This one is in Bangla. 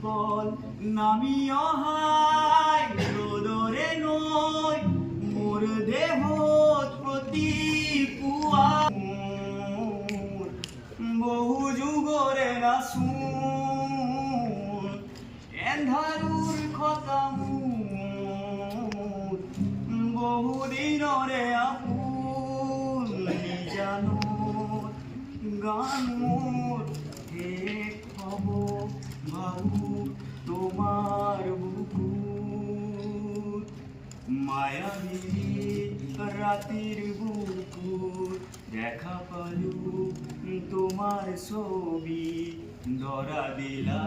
বল নামি অহায় রোদরে নয় মোর দেহ প্রতি পুয়া বহু যুগরে না শুন এন্ধারুর খতামুর বহু দিনরে আপুন জানো গান মোর হে খব বাবু তোমার বুকুর মায়াবী রাতির বুকুর দেখা পালু তোমার ছবি ধরা দিলা